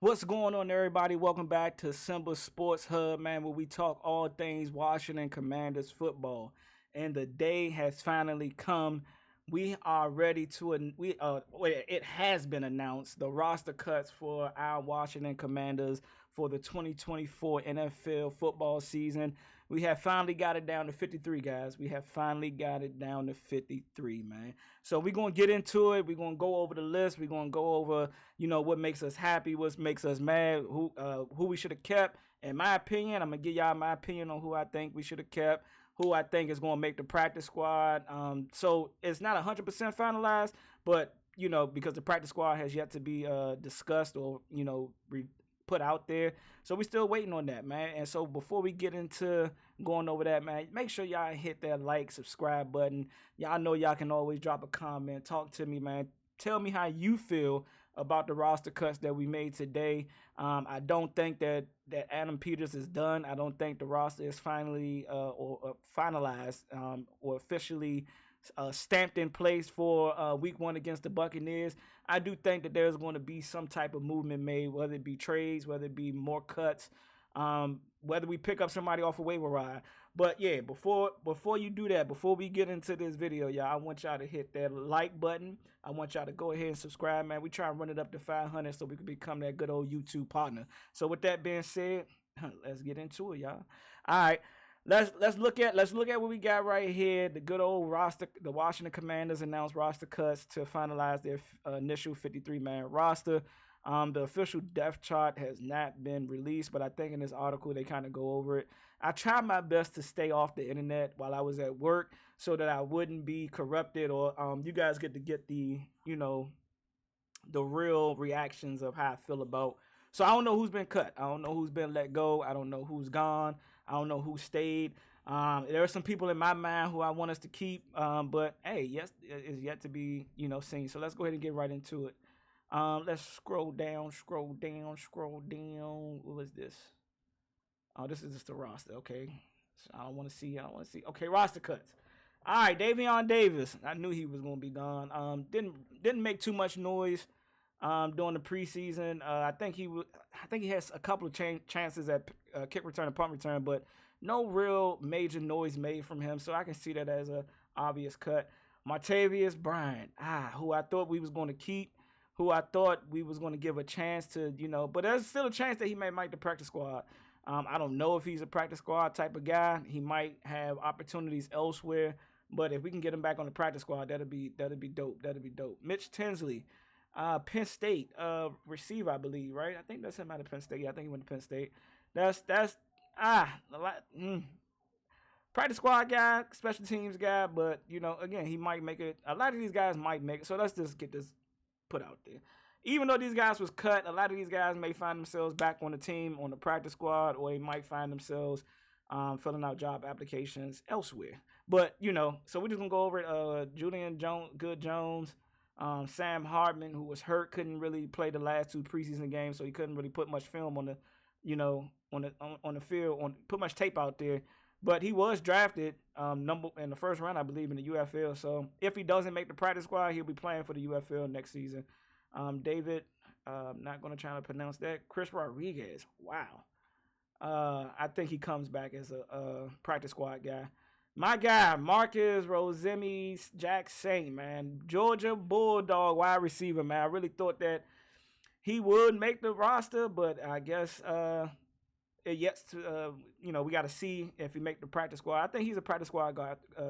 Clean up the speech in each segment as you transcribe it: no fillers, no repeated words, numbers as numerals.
What's going on, everybody? Welcome back to Simba Sports Hub, man, where we talk all things Washington Commanders football. And the day has finally come. We are ready to it has been announced the roster cuts for our Washington Commanders for the 2024 NFL football season. We have finally got it down to 53, guys. We have finally got it down to 53, man. So we're gonna get into it. We're gonna go over the list. We're gonna go over, what makes us happy, what makes us mad, who we should have kept. In my opinion, I'm gonna give y'all my opinion on who I think we should have kept, who I think is gonna make the practice squad. So it's not 100% finalized, but because the practice squad has yet to be discussed or put out there. So we still waiting on that, man. And so before we get into going over that, man, make sure y'all hit that like, subscribe button. Y'all know y'all can always drop a comment, talk to me, man. Tell me how you feel about the roster cuts that we made today. I don't think that Adam Peters is done. I don't think the roster is finally or finalized or officially stamped in place for week one against the Buccaneers. I do think that there's going to be some type of movement made, whether it be trades, whether it be more cuts, whether we pick up somebody off a waiver wire. But yeah, before you do that, before we get into this video, y'all, I want y'all to hit that like button. I want y'all to go ahead and subscribe, man. We try and run it up to 500 so we can become that good old YouTube partner. So with that being said, let's get into it, y'all. All right. Let's look at what we got right here. The good old roster. The Washington Commanders announced roster cuts to finalize their initial 53-man roster. The official depth chart has not been released, but I think in this article they kind of go over it. I tried my best to stay off the internet while I was at work so that I wouldn't be corrupted, or you guys get to get the the real reactions of how I feel about. So I don't know who's been cut. I don't know who's been let go. I don't know who's gone. I don't know who stayed. There are some people in my mind who I want us to keep, but hey, yes, it's yet to be seen. So let's go ahead and get right into it. Let's scroll down, scroll down, scroll down. What was this? Oh, this is just the roster. Okay, so I don't want to see. I don't want to see. Okay, roster cuts. All right, Davion Davis. I knew he was gonna be gone. Didn't make too much noise during the preseason. I think he has a couple of chances at kick return and punt return, but no real major noise made from him. So I can see that as a obvious cut. Martavius Bryant, who I thought we was going to keep, who I thought we was going to give a chance to, but there's still a chance that he may make the practice squad. I don't know if he's a practice squad type of guy. He might have opportunities elsewhere, but if we can get him back on the practice squad, that'd be dope. That'd be dope. Mitch Tinsley, Penn State receiver, I believe, right? I think that's him out of Penn State. Yeah, I think he went to Penn State. That's a lot. Practice squad guy, special teams guy, but again, he might make it. A lot of these guys might make it. So let's just get this put out there. Even though these guys was cut, a lot of these guys may find themselves back on the team, on the practice squad, or they might find themselves filling out job applications elsewhere. But so we're just gonna go over it. Julian Jones, Sam Hartman, who was hurt, couldn't really play the last two preseason games, so he couldn't really put much film on the, on the field, put much tape out there. But he was drafted number in the first round, I believe, in the UFL. So if he doesn't make the practice squad, he'll be playing for the UFL next season. David, not going to try to pronounce that. Chris Rodriguez, wow. I think he comes back as a practice squad guy. My guy, Marcus Rosemi Jack Saint, man. Georgia Bulldog wide receiver, man. I really thought that he would make the roster, but I guess it yet to, we got to see if he make the practice squad. I think he's a practice squad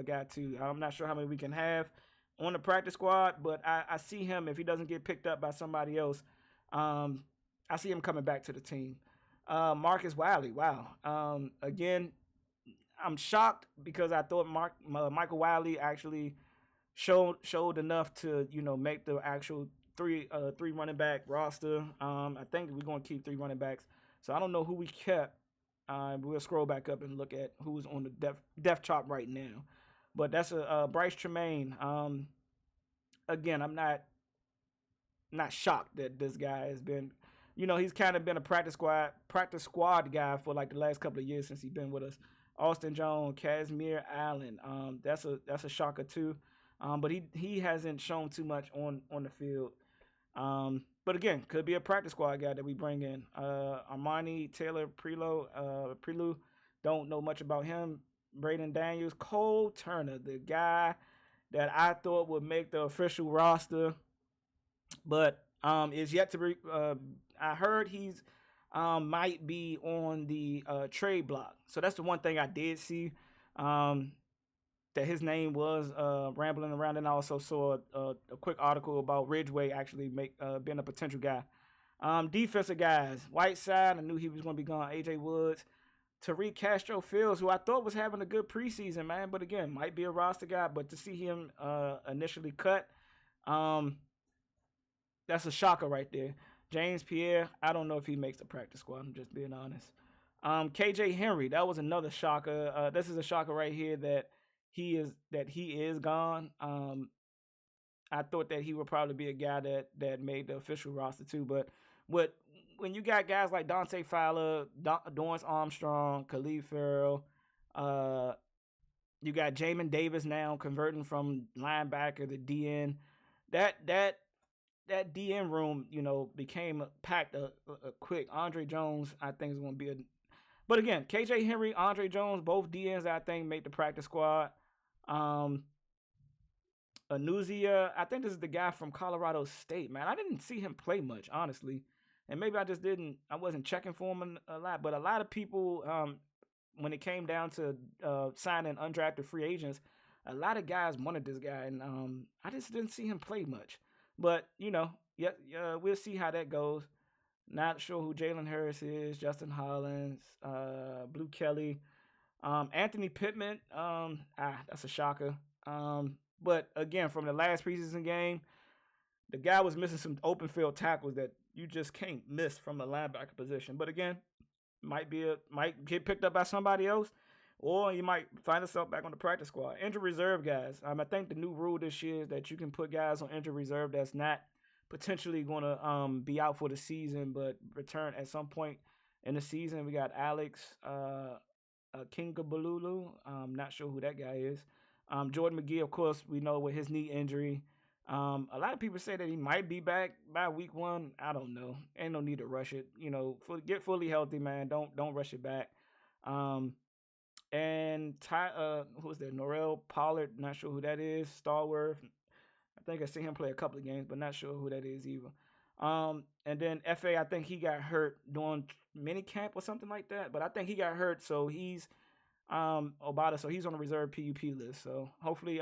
guy too. I'm not sure how many we can have on the practice squad, but I see him, if he doesn't get picked up by somebody else, I see him coming back to the team. Marcus Wiley, wow. Again, I'm shocked because I thought Michael Wiley actually showed enough to make the actual three running back roster. I think we're going to keep three running backs. So I don't know who we kept. We'll scroll back up and look at who's on the depth chart right now. But that's a Bryce Tremaine. Again, I'm not shocked that this guy has been, he's kind of been a practice squad guy for like the last couple of years since he's been with us. Austin Jones, Casimir Allen. That's a shocker too. But he hasn't shown too much on the field. But again, could be a practice squad guy that we bring in. Armani Taylor Prelu, don't know much about him. Braden Daniels, Cole Turner, the guy that I thought would make the official roster, but is yet to be. I heard he's might be on the trade block. So that's the one thing I did see. Um, that his name was rambling around, and I also saw a quick article about Ridgeway actually being a potential guy. Defensive guys, Whiteside, I knew he was going to be gone. AJ Woods, Tariq Castro Fields, who I thought was having a good preseason, man, but again, might be a roster guy. But to see him initially cut, um, that's a shocker right there. James Pierre, I don't know if he makes the practice squad. I'm just being honest. KJ Henry, that was another shocker. This is a shocker right here that he is gone. I thought that he would probably be a guy that made the official roster too. But what when you got guys like Dante Fowler, Dorrance Armstrong, Khalid Farrell, uh, you got Jamin Davis now converting from linebacker to DN. That DN room, became packed a quick. Andre Jones, I think, is going to be a. But again, KJ Henry, Andre Jones, both DNs, I think, make the practice squad. Um, Anuzia, I think this is the guy from Colorado State, man. I didn't see him play much, honestly. And maybe I wasn't checking for him a lot. But a lot of people, when it came down to signing undrafted free agents, a lot of guys wanted this guy. And I just didn't see him play much. But, we'll see how that goes. Not sure who Jalen Harris is, Justin Hollins, Blue Kelly, Anthony Pittman. That's a shocker. But again, from the last preseason game, the guy was missing some open field tackles that you just can't miss from the linebacker position. But again, might get picked up by somebody else, or you might find yourself back on the practice squad. Injured reserve guys. I think the new rule this year is that you can put guys on injured reserve that's not potentially going to be out for the season, but return at some point in the season. We got Alex Kingabalulu. I'm not sure who that guy is. Jordan McGee, of course, we know with his knee injury. A lot of people say that he might be back by week 1. I don't know. Ain't no need to rush it. Get fully healthy, man. Don't rush it back. And who's there? Norrell Pollard. Not sure who that is. Starworth. I think I seen him play a couple of games, but not sure who that is either. And then FA, I think he got hurt during mini camp or something like that. But I think he got hurt, so he's Obata, so he's on the reserve PUP list. So hopefully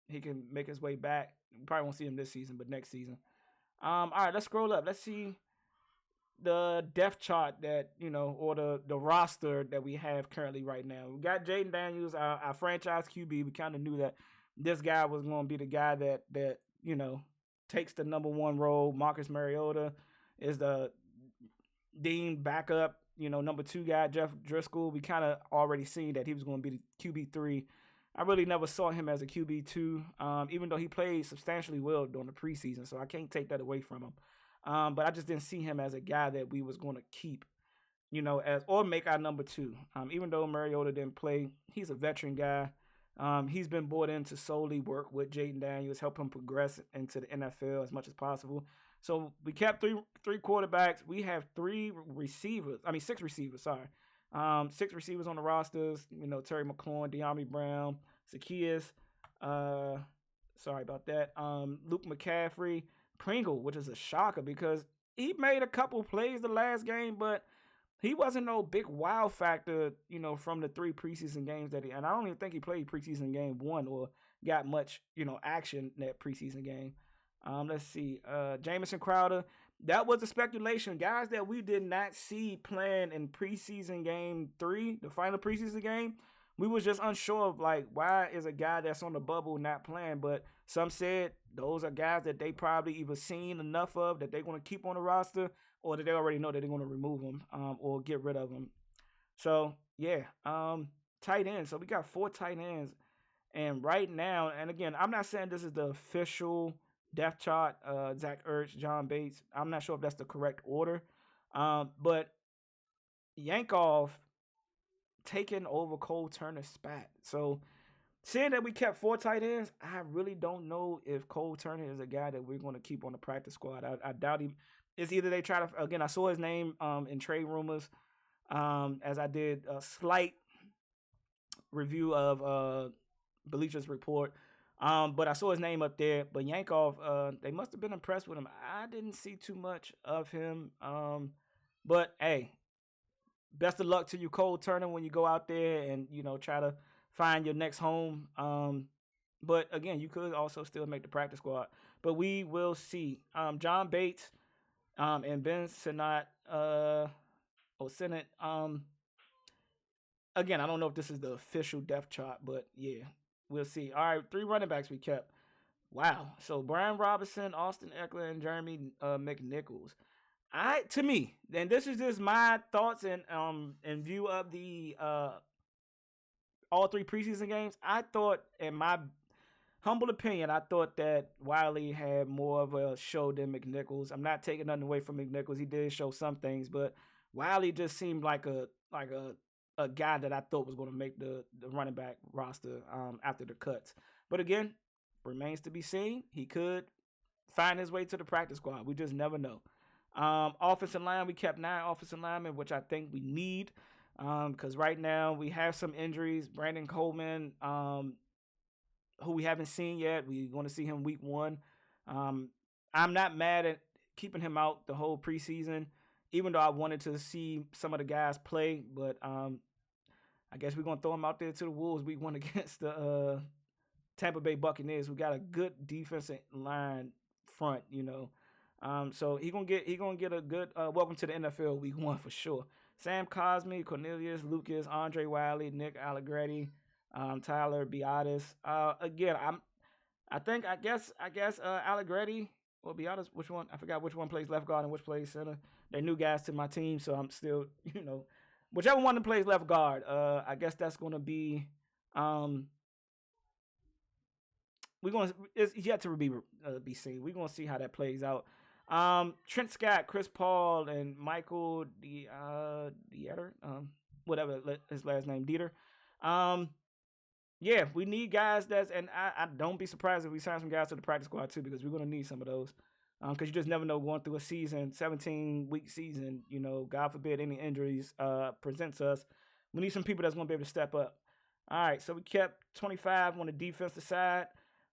he can make his way back. We probably won't see him this season, but next season. All right, let's scroll up. Let's see the depth chart that or the roster that we have currently right now. We got Jaden Daniels, our franchise QB. We kind of knew that this guy was going to be the guy that takes the number 1 role. Marcus Mariota is the deemed backup, number 2 guy. Jeff Driscoll, we kind of already seen that he was going to be the QB3. I really never saw him as a QB2, even though he played substantially well during the preseason, so I can't take that away from him. But I just didn't see him as a guy that we was going to keep, or make our number 2. Even though Mariota didn't play, he's a veteran guy. He's been brought in to solely work with Jaden Daniels, help him progress into the NFL as much as possible. So we kept three quarterbacks. We have 6 receivers, sorry. 6 receivers on the rosters, Terry McLaurin, De'Ami Brown, Zacchaeus, sorry about that, Luke McCaffrey, Pringle, which is a shocker because he made a couple plays the last game, but he wasn't no big wow factor, from the 3 preseason games and I don't even think he played preseason game 1 or got much, action in that preseason game. Let's see, Jamison Crowder. That was a speculation. Guys that we did not see playing in preseason game 3, the final preseason game, we was just unsure of, why is a guy that's on the bubble not playing? But some said those are guys that they probably either seen enough of that they're going to keep on the roster or that they already know that they're going to remove them or get rid of them. So, yeah, tight ends. So we got 4 tight ends. And right now, and again, I'm not saying this is the official depth chart, Zach Ertz, John Bates. I'm not sure if that's the correct order. But Yankov taking over Cole Turner's spot. So seeing that we kept 4 tight ends, I really don't know if Cole Turner is a guy that we're going to keep on the practice squad. I doubt he. It's either they try to again. I saw his name in trade rumors, as I did a slight review of Bleacher's Report. But I saw his name up there. But Yankov, they must have been impressed with him. I didn't see too much of him. But hey, best of luck to you, Cole Turner, when you go out there and try to find your next home. But again, you could also still make the practice squad. But we will see. John Bates, and Ben Sinnott, Sinnott. Again, I don't know if this is the official depth chart, but yeah, we'll see. All right, 3 running backs we kept. Wow. So Brian Robinson, Austin Eckler, and Jeremy McNichols. To me, and this is just my thoughts and in view of the all 3 preseason games. I thought, in my humble opinion, I thought that Wiley had more of a show than McNichols. I'm not taking nothing away from McNichols. He did show some things, but Wiley just seemed like a guy that I thought was going to make the running back roster after the cuts. But again, remains to be seen. He could find his way to the practice squad. We just never know. Offensive line, we kept 9 offensive linemen, which I think we need, because right now we have some injuries. Brandon Coleman, who we haven't seen yet. We're going to see him week 1. I'm not mad at keeping him out the whole preseason, even though I wanted to see some of the guys play. But I guess we're going to throw him out there to the Wolves week 1 against the Tampa Bay Buccaneers. We got a good defensive line front, so he gonna get a good welcome to the NFL week 1 for sure. Sam Cosmi, Cornelius Lucas, Andre Wiley, Nick Allegretti, Tyler Biadasz. Again, I guess Allegretti or Biadasz, which one? I forgot which one plays left guard and which plays center. They're new guys to my team, so I'm still, whichever one that plays left guard. I guess that's gonna be it's yet to be seen. We're gonna see how that plays out. Trent Scott, Chris Paul, and Michael Dieter, whatever his last name, Dieter. Yeah, we need guys and I don't be surprised if we sign some guys to the practice squad too, because we're gonna need some of those. Because you just never know going through a 17-week season. God forbid any injuries presents us. We need some people that's gonna be able to step up. All right, so we kept 25 on the defensive side.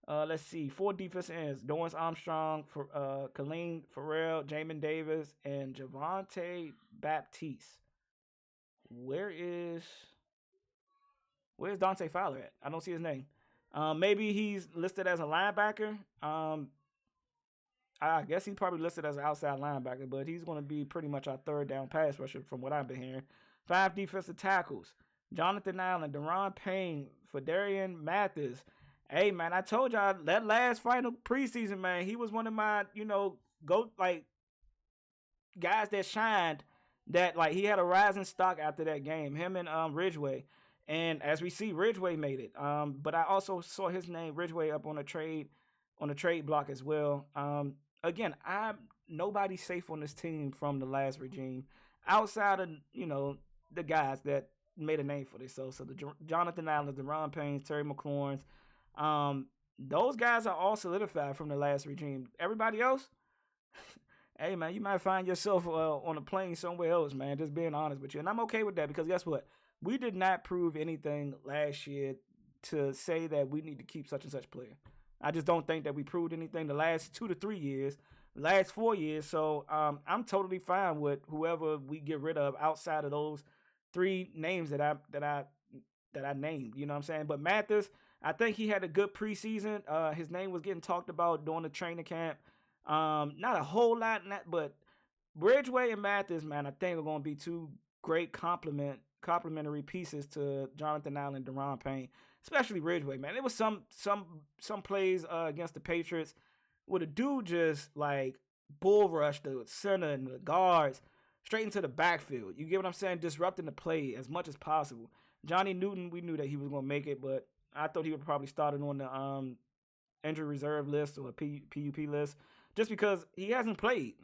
Let's see, 4 defensive ends: Dorrance Armstrong, Khalil Farrell, Jamin Davis, and Javante Baptiste. Where's Dante Fowler at? I don't see his name. Maybe he's listed as a linebacker. I guess he's probably listed as an outside linebacker, but he's going to be pretty much our 3rd down pass rusher from what I've been hearing. 5 defensive tackles: Jonathan Allen, Deron Payne, Fedarian Mathis. Hey, man, I told y'all that last final preseason, man, he was one of my, guys that shined, that, he had a rising stock after that game, him and Ridgeway. And as we see, Ridgeway made it. But I also saw his name, Ridgeway, up on a trade block as well. Again, nobody's safe on this team from the last regime, outside of, the guys that made a name for themselves. So the Jonathan Allen, Deron Payne, Terry McLaurin, those guys are all solidified from the last regime. Everybody else, hey, man, you might find yourself on a plane somewhere else, man, just being honest with you. And I'm okay with that, because guess what? We did not prove anything last year to say that we need to keep such and such player. I just don't think that we proved anything the last 2 to 3 years, last 4 years. So I'm totally fine with whoever we get rid of outside of those 3 names that I named. You know what I'm saying? But Mathis, I think he had a good preseason. His name was getting talked about during the training camp. Not a whole lot in that, but Ridgeway and Mathis, man, I think are going to be 2 great complementary pieces to Jonathan Allen and Deron Payne, especially Ridgeway, man. There was some plays against the Patriots where the dude just bull rushed the center and the guards straight into the backfield. You get what I'm saying? Disrupting the play as much as possible. Johnny Newton, we knew that he was going to make it, but I thought he would probably start on the injury reserve list or a PUP list, just because he hasn't played.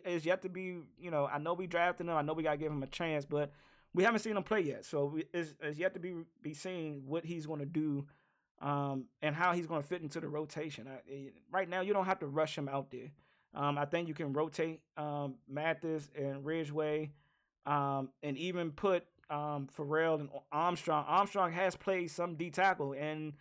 It's yet to be, I know we drafted him. I know we got to give him a chance, but we haven't seen him play yet. So it's yet to be seen what he's going to do and how he's going to fit into the rotation. Right now, you don't have to rush him out there. I think you can rotate Mathis and Ridgeway, and even put Farrell and Armstrong. Armstrong has played some D tackle in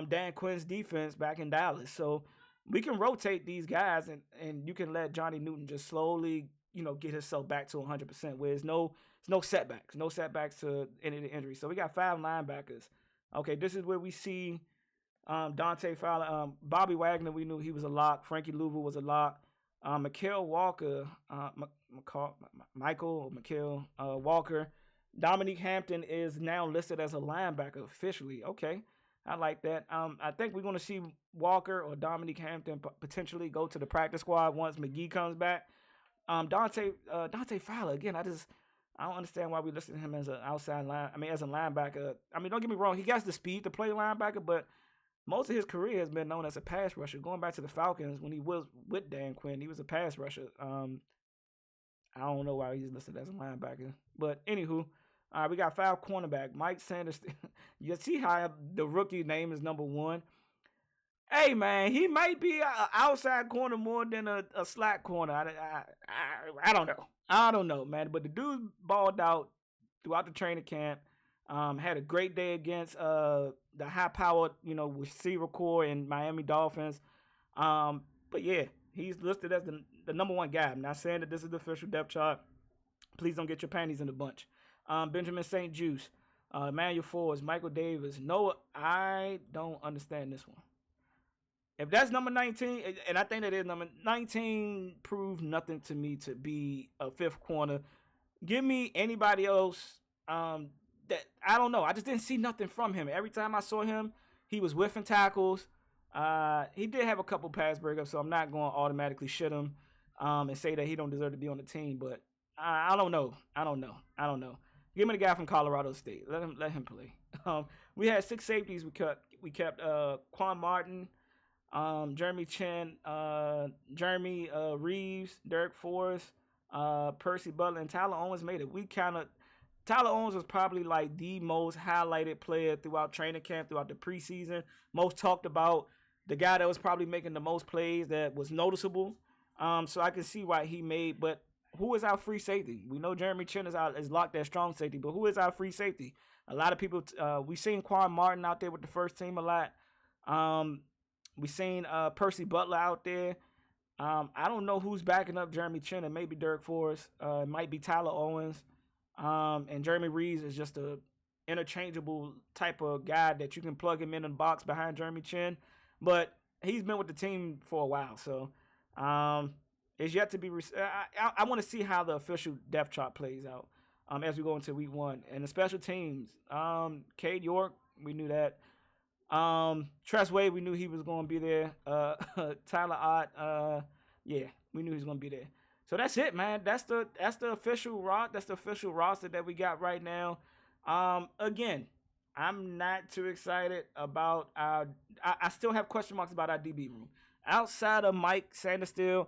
Dan Quinn's defense back in Dallas, so we can rotate these guys, and you can let Johnny Newton just slowly, get himself back to 100%. Where there's no setbacks to any of the injuries. So we got 5 linebackers. Okay, this is where we see Dante Fowler, Bobby Wagner. We knew he was a lock. Frankie Louvu was a lock. Mikael Walker, Michael Walker. Dominique Hampton is now listed as a linebacker officially. Okay, I like that. I think we're going to see Walker or Dominique Hampton potentially go to the practice squad once McGee comes back. Dante Fowler, again, I don't understand why we listed him as an outside as a linebacker. Don't get me wrong, he has the speed to play linebacker, but most of his career has been known as a pass rusher. Going back to the Falcons when he was with Dan Quinn, he was a pass rusher. I don't know why he's listed as a linebacker, but anywho, we got 5 cornerback. Mike Sanders. You see how the rookie name is number 1. Hey man, he might be an outside corner more than a slot corner. I don't know. I don't know, man. But the dude balled out throughout the training camp. Had a great day against the high-powered, receiver core in Miami Dolphins. But yeah, he's listed as the number 1 guy. I'm not saying that this is the official depth chart. Please don't get your panties in a bunch. Benjamin St. Juste, Emmanuel Forbes, Michael Davis. No, I don't understand this one. If that's number 19, and I think that is number 19, proved nothing to me to be a 5th corner. Give me anybody else that I don't know. I just didn't see nothing from him. Every time I saw him, he was whiffing tackles. He did have a couple pass breakups, so I'm not going to automatically shit him and say that he don't deserve to be on the team. But I don't know. Give me the guy from Colorado State. Let him play. We had 6 safeties. We kept Quan Martin, Jeremy Chin, Jeremy Reeves, Derek Forrest, Percy Butler, and Tyler Owens made it. Tyler Owens was probably like the most highlighted player throughout training camp, throughout the preseason. Most talked about, the guy that was probably making the most plays, that was noticeable. So I can see why he made. But who is our free safety? We know Jeremy Chin is locked at strong safety, but who is our free safety? A lot of people, we've seen Quan Martin out there with the first team a lot. We've seen Percy Butler out there. I don't know who's backing up Jeremy Chin. It may be Derek Forrest. It might be Tyler Owens. And Jeremy Reeves is just a interchangeable type of guy that you can plug him in the box behind Jeremy Chin. But he's been with the team for a while. So it's yet to be. I want to see how the official depth chart plays out as we go into week 1. And the special teams, Cade York, we knew that. Tress Wade, we knew he was going to be there. Tyler Ott, yeah, we knew he was going to be there. So that's it, man. That's the official roster that we got right now. Again, I'm not too excited about our. I still have question marks about our DB room. Outside of Mike Sanderstill,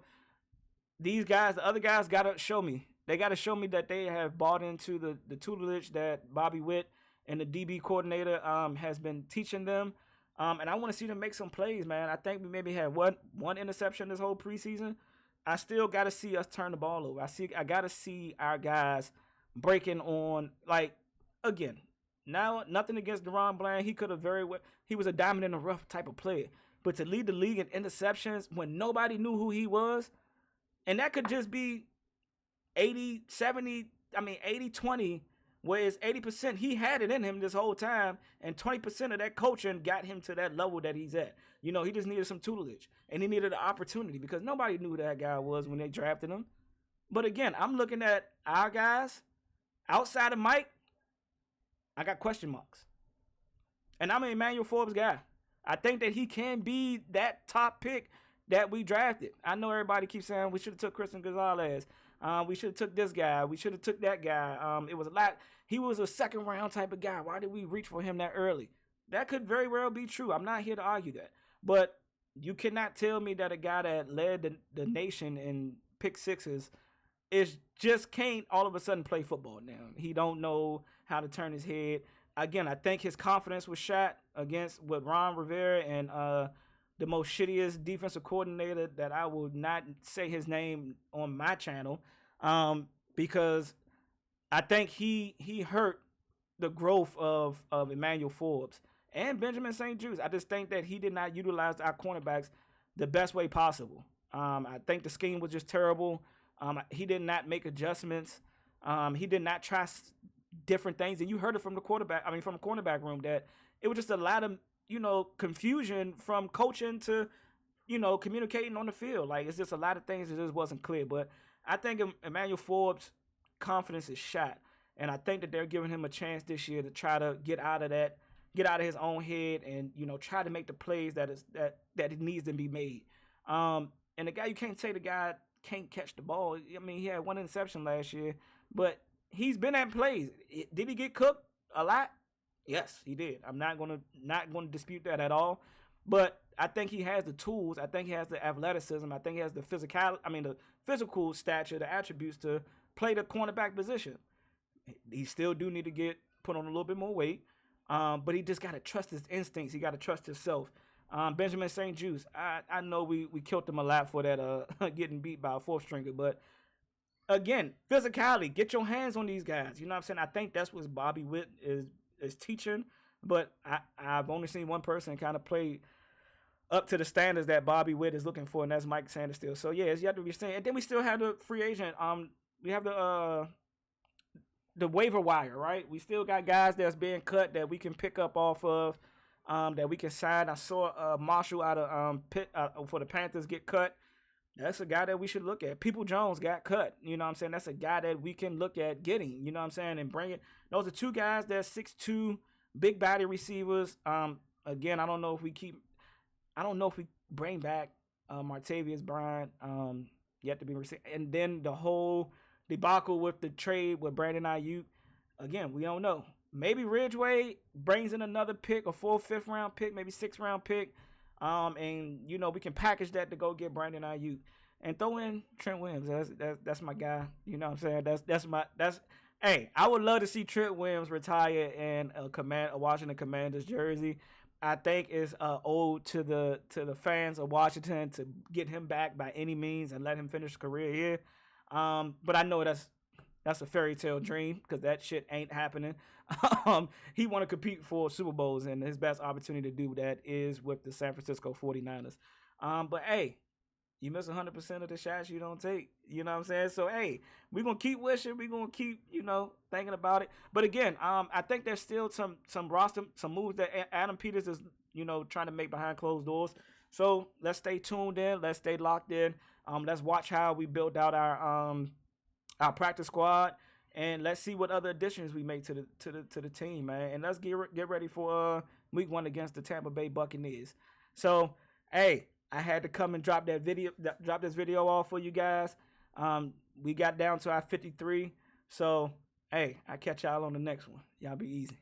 these guys, the other guys, gotta show me. They gotta show me that they have bought into the tutelage that Bobby Witt and the DB coordinator has been teaching them. And I want to see them make some plays, man. I think we maybe had one interception this whole preseason. I still got to see us turn the ball over. I got to see our guys breaking on, again, now nothing against DaRon Bland. He could have he was a diamond in the rough type of player. But to lead the league in interceptions when nobody knew who he was, and that could just be 80-20, whereas 80% he had it in him this whole time, and 20% of that coaching got him to that level that he's at. He just needed some tutelage, and he needed an opportunity because nobody knew who that guy was when they drafted him. But again, I'm looking at our guys outside of Mike. I got question marks, and I'm an Emmanuel Forbes guy. I think that he can be that top pick that we drafted. I know everybody keeps saying we should have took Christian Gonzalez. We should have took this guy. We should have took that guy. It was a lot. He was a second round type of guy. Why did we reach for him that early? That could very well be true. I'm not here to argue that. But you cannot tell me that a guy that led the nation in pick sixes just can't all of a sudden play football now. He don't know how to turn his head. again, I think his confidence was shot against with Ron Rivera and the most shittiest defensive coordinator that I will not say his name on my channel, because I think he hurt the growth of Emmanuel Forbes and Benjamin St. Juste. I just think that he did not utilize our cornerbacks the best way possible. I think the scheme was just terrible. He did not make adjustments. He did not try different things, and you heard it from the quarterback. I mean, from the cornerback room, that it was just a lot of confusion from coaching to communicating on the field. Like, it's just a lot of things that just wasn't clear. But I think Emmanuel Forbes' confidence is shot, and I think that they're giving him a chance this year to try to get out of his own head, and try to make the plays that it needs to be made. And the guy, you can't say the guy can't catch the ball. I mean, he had one interception last year, but he's been at plays. Did he get cooked a lot? Yes, he did. I'm not gonna dispute that at all. But I think he has the tools. I think he has the athleticism. I think he has the the physical stature, the attributes to play the cornerback position. He still do need to get put on a little bit more weight. But he just got to trust his instincts. He got to trust himself. Benjamin St. Juste, I know we killed him a lot for that getting beat by a fourth stringer, but again, physicality, get your hands on these guys. You know what I'm saying? I think that's what Bobby Witt is teaching, but I've only seen one person kind of play up to the standards that Bobby Witt is looking for, and that's Mike Sainristil. So yeah, it's yet to be seen. And then we still have the free agent. We have the waiver wire, right? We still got guys that's being cut that we can pick up off of, that we can sign. I saw Marshall out of Pitt for the Panthers get cut. That's a guy that we should look at. People Jones got cut. You know what I'm saying? That's a guy that we can look at getting, you know what I'm saying, and bring it. Those are two guys that 6'2", big body receivers. Again, I don't know if we bring back Martavius Bryant, yet to be received. And then the whole debacle with the trade with Brandon Ayuk. Again, we don't know. Maybe Ridgeway brings in another pick, a 4th, 5th round pick, maybe 6th round pick. And we can package that to go get Brandon Ayuk and throw in Trent Williams. That's my guy. You know what I'm saying? Hey, I would love to see Trent Williams retire in a Washington Commanders jersey. I think it's owed to the fans of Washington to get him back by any means and let him finish his career here. But I know that's a fairy tale dream, because that shit ain't happening. He want to compete for Super Bowls, and his best opportunity to do that is with the San Francisco 49ers. But hey, you miss 100% of the shots you don't take. You know what I'm saying? So hey, we're gonna keep wishing. We're gonna keep thinking about it. But again, I think there's still some moves that Adam Peters is trying to make behind closed doors. So let's stay tuned in. Let's stay locked in. Let's watch how we build out our practice squad, and let's see what other additions we make to the team, man. And let's get ready for week 1 against the Tampa Bay Buccaneers. So, hey, I had to come and drop this video off for you guys. We got down to our 53. So, hey, I'll catch y'all on the next one. Y'all be easy.